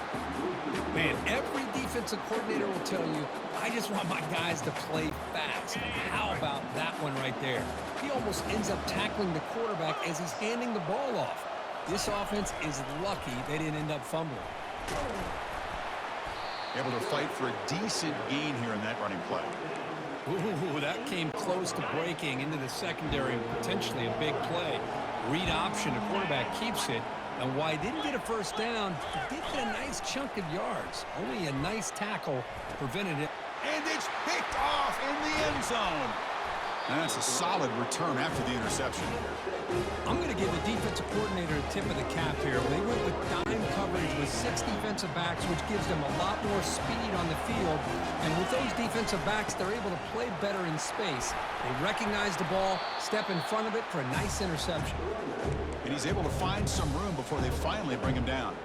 Man, every defensive coordinator will tell you, I just want my guys to play fast. How about that one right there? He almost ends up tackling the quarterback as he's handing the ball off. This offense is lucky they didn't end up fumbling. Able to fight for a decent gain here in that running play. Ooh, that came close to breaking into the secondary and potentially a big play. Read option, the quarterback keeps it. And while he didn't get a first down, he did get a nice chunk of yards. Only a nice tackle prevented it. And it's picked off in the end zone. And that's a solid return after the interception. I'm going to give the defensive coordinator a tip of the cap here. They went with dime coverage with 6 defensive backs, which gives them a lot more speed on the field. And with those defensive backs, they're able to play better in space. They recognize the ball, step in front of it for a nice interception. And he's able to find some room before they finally bring him down.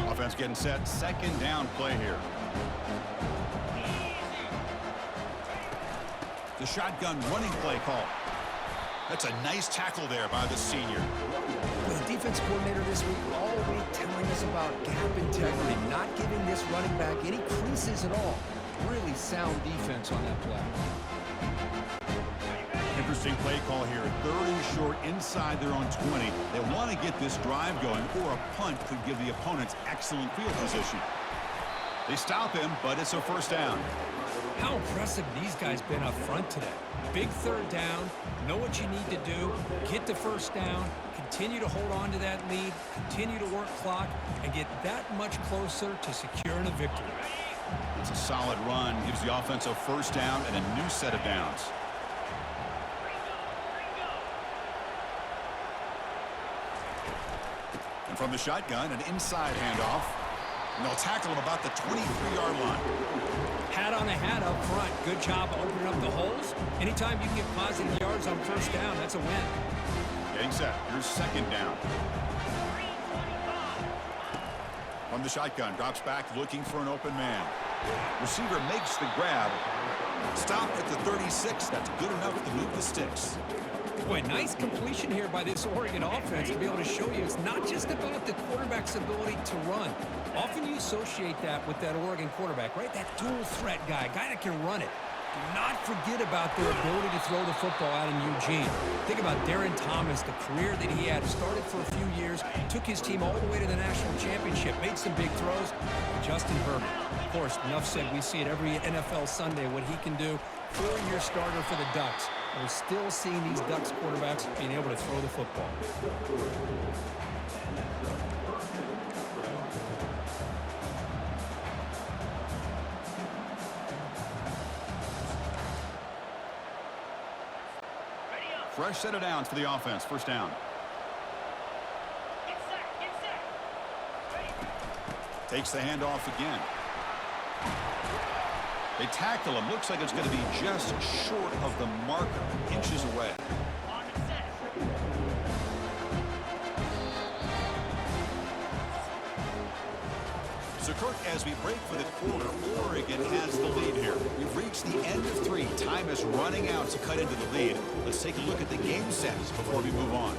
Offense getting set. Second down play here. The shotgun running play call. That's a nice tackle there by the senior. Well, the defense coordinator this week all week telling us about gap integrity, not giving this running back any creases at all. Really sound defense on that play. Interesting play call here. 3rd and short inside their own 20. They want to get this drive going, or a punt could give the opponents excellent field position. They stop him, but it's a first down. How impressive these guys been up front today. Big third down, know what you need to do, get the first down, continue to hold on to that lead, continue to work clock, and get that much closer to securing a victory. It's a solid run. Gives the offense a first down and a new set of downs. And from the shotgun, an inside handoff. And they'll tackle him about the 23-yard line. Hat on a hat up front. Good job opening up the holes. Anytime you can get positive yards on first down, that's a win. Getting set. Here's second down. From the shotgun, drops back looking for an open man. Receiver makes the grab. Stop at the 36. That's good enough to move the sticks. Boy, nice completion here by this Oregon offense to be able to show you it's not just about the quarterback's ability to run. Often you associate that with that Oregon quarterback, right? That dual threat guy that can run it. Do not forget about their ability to throw the football out in Eugene. Think about Darren Thomas, the career that he had. Started for a few years, took his team all the way to the national championship, made some big throws. Justin Herbert. Of course, enough said, we see it every NFL Sunday what he can do. 4-year starter for the Ducks. And we're still seeing these Ducks quarterbacks being able to throw the football. Fresh set of downs for the offense. First down. Takes the handoff again. They tackle him. Looks like it's going to be just short of the marker. Inches away. So, Kirk, as we break for the quarter, Oregon has the lead here. We've reached the end of 3. Time is running out to cut into the lead. Let's take a look at the game sets before we move on.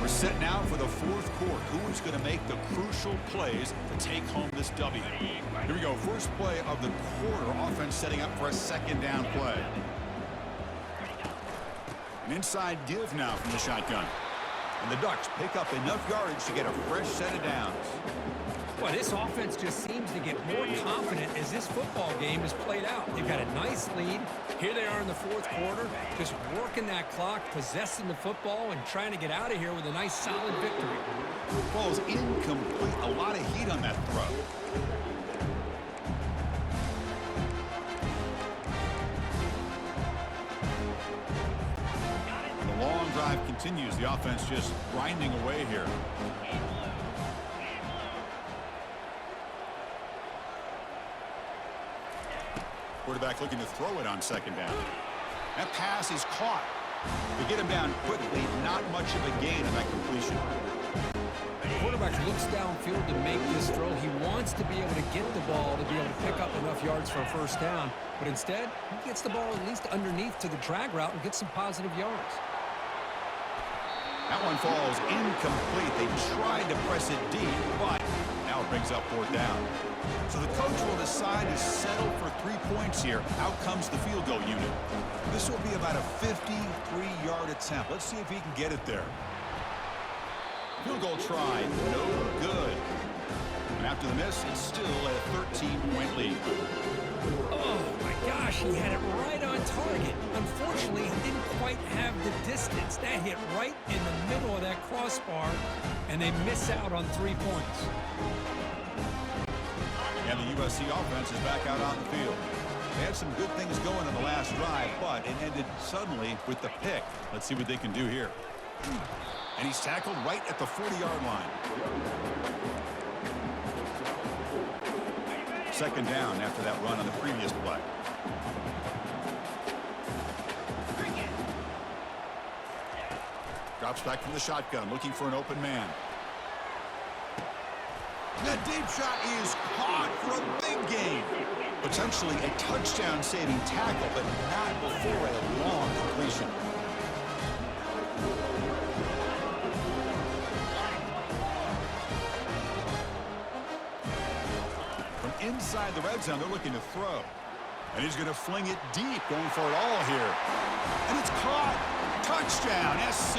We're set now for the fourth quarter. Who is going to make the crucial plays to take home this W? Here we go. First play of the quarter. Offense setting up for a second down play. An inside give now from the shotgun. And the Ducks pick up enough yardage to get a fresh set of downs. Well, this offense just seems to get more confident as this football game is played out. They've got a nice lead. Here they are in the fourth quarter, just working that clock, possessing the football, and trying to get out of here with a nice, solid victory. Ball's incomplete. A lot of heat on that throw. The long drive continues. The offense just grinding away here. Quarterback looking to throw it on second down. That pass is caught. They get him down quickly. Not much of a gain on that completion. The quarterback looks downfield to make this throw. He wants to be able to get the ball to be able to pick up enough yards for a first down. But instead, he gets the ball at least underneath to the drag route and gets some positive yards. That one falls incomplete. They tried to press it deep, but now it brings up fourth down. So the coach will decide to settle for 3 points here. Out comes the field goal unit. This will be about a 53-yard attempt. Let's see if he can get it there. Field goal try, no good. And after the miss, it's still a 13-point lead. Oh, my gosh, he had it right on target. Unfortunately, he didn't quite have the distance. That hit right in the middle of that crossbar, and they miss out on 3 points. And the USC offense is back out on the field. They had some good things going in the last drive, but it ended suddenly with the pick. Let's see what they can do here. And he's tackled right at the 40-yard line. Second down after that run on the previous play. Drops back from the shotgun, looking for an open man. That deep shot is caught for a big gain. Potentially a touchdown-saving tackle, but not before a long completion. From inside the red zone, they're looking to throw. And he's going to fling it deep, going for it all here. And it's caught. Touchdown, SC.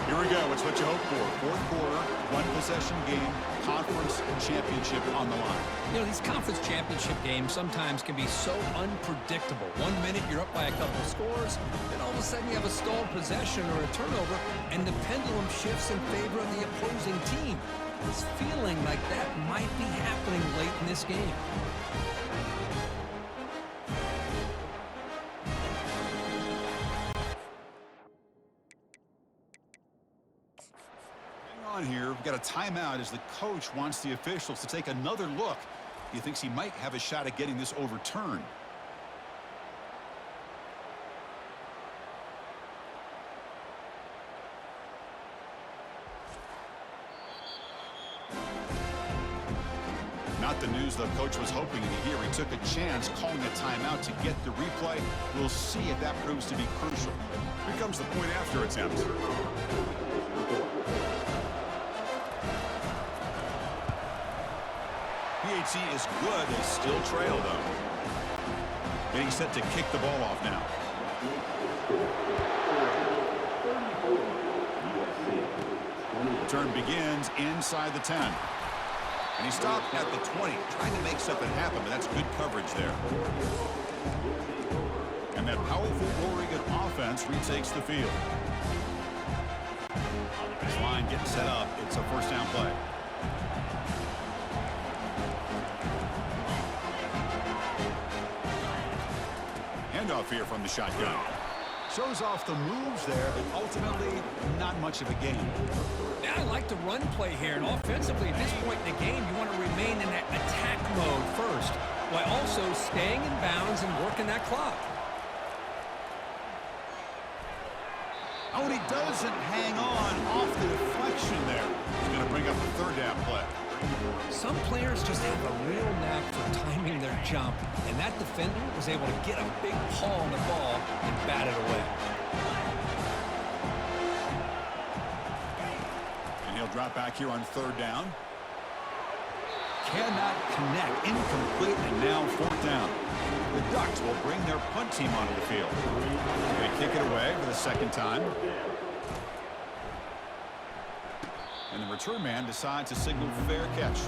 Here we go. It's what you hope for. Fourth quarter, one-possession game, conference championship on the line. You know, these conference championship games sometimes can be so unpredictable. 1 minute you're up by a couple of scores, then all of a sudden you have a stalled possession or a turnover, and the pendulum shifts in favor of the opposing team. It's feeling like that might be happening late in this game. On here, we've got a timeout as the coach wants the officials to take another look. He thinks he might have a shot at getting this overturned. Not the news the coach was hoping to hear. He took a chance calling a timeout to get the replay. We'll see if that proves to be crucial. Here comes the point after attempt. PHC is good. They still trail, though. Getting set to kick the ball off now. Return begins inside the 10. And he stopped at the 20, trying to make something happen, but that's good coverage there. And that powerful Oregon offense retakes the field. This line getting set up. It's a first down play. Handoff here from the shotgun. Shows off the moves there, but ultimately not much of a gain. Yeah, I like the run play here, and offensively at this point in the game, you want to remain in that attack mode first, while also staying in bounds and working that clock. Oh, and he doesn't hang on off the deflection there. He's going to bring up a third down play. Some players just have a real knack for timing their jump, and that defender was able to get a big paw on the ball and bat it away. And he'll drop back here on third down. Cannot connect. Incomplete, and now fourth down. The Ducks will bring their punt team onto the field. They kick it away for the second time. And the return man decides to signal fair catch.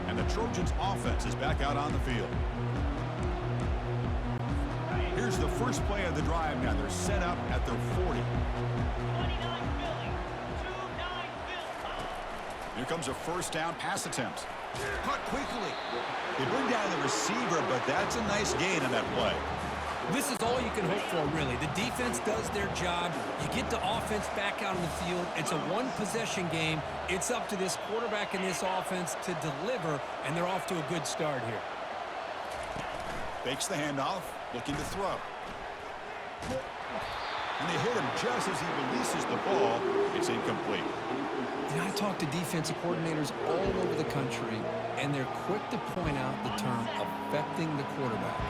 And the Trojans offense is back out on the field. Here's the first play of the drive now. They're set up at their 40. Here comes a first down pass attempt. Caught quickly. They bring down the receiver, but that's a nice gain on that play. This is all you can hope for, really. The defense does their job. You get the offense back out on the field. It's a one-possession game. It's up to this quarterback and this offense to deliver, and they're off to a good start here. Fakes the handoff, looking to throw. And they hit him just as he releases the ball. It's incomplete. You know, I talk to defensive coordinators all over the country, and they're quick to point out the term affecting the quarterback.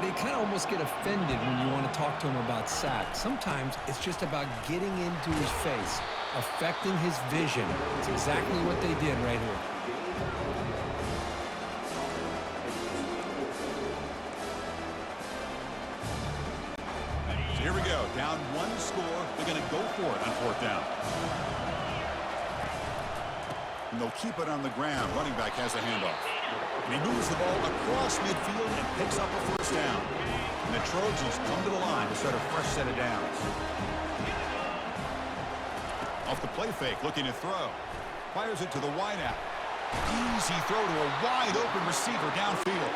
They kind of almost get offended when you want to talk to them about sacks. Sometimes it's just about getting into his face, affecting his vision. It's exactly what they did right here. So here we go. Down one score. They're going to go for it on fourth down. And they'll keep it on the ground. Running back has the handoff. And he moves the ball across midfield and picks up a first down. And the Trojans come to the line to start a fresh set of downs. Off the play fake, looking to throw. Fires it to the wideout. Easy throw to a wide-open receiver downfield.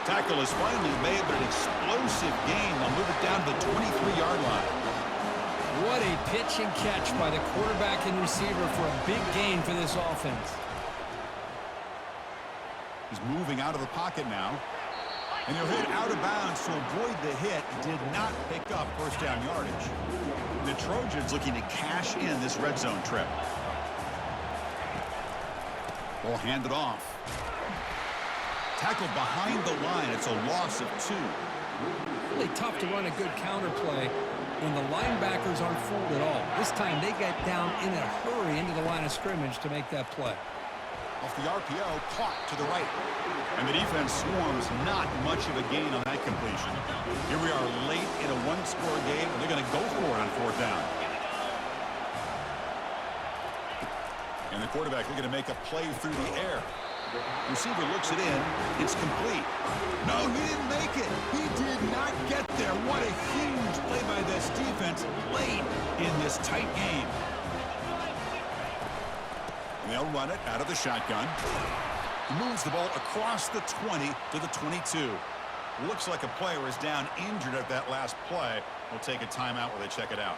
Tackle is finally made, but an explosive gain. They'll move it down to the 23-yard line. What a pitch and catch by the quarterback and receiver for a big gain for this offense. He's moving out of the pocket now. And he'll hit out of bounds to avoid the hit. Did not pick up first down yardage. The Trojans looking to cash in this red zone trip. Ball handed off. Tackled behind the line. It's a loss of 2. Really tough to run a good counter play when the linebackers aren't fooled at all. This time they got down in a hurry into the line of scrimmage to make that play. Off the RPO, caught to the right. And the defense swarms, not much of a gain on that completion. Here we are late in a one-score game, and they're going to go for it on fourth down. And the quarterback looking to make a play through the air. Receiver looks it in. It's complete. No, he didn't make it. He did not get there. What a huge play by this defense late in this tight game. They'll run it out of the shotgun. Moves the ball across the 20 to the 22. Looks like a player is down injured at that last play. We'll take a timeout where they check it out.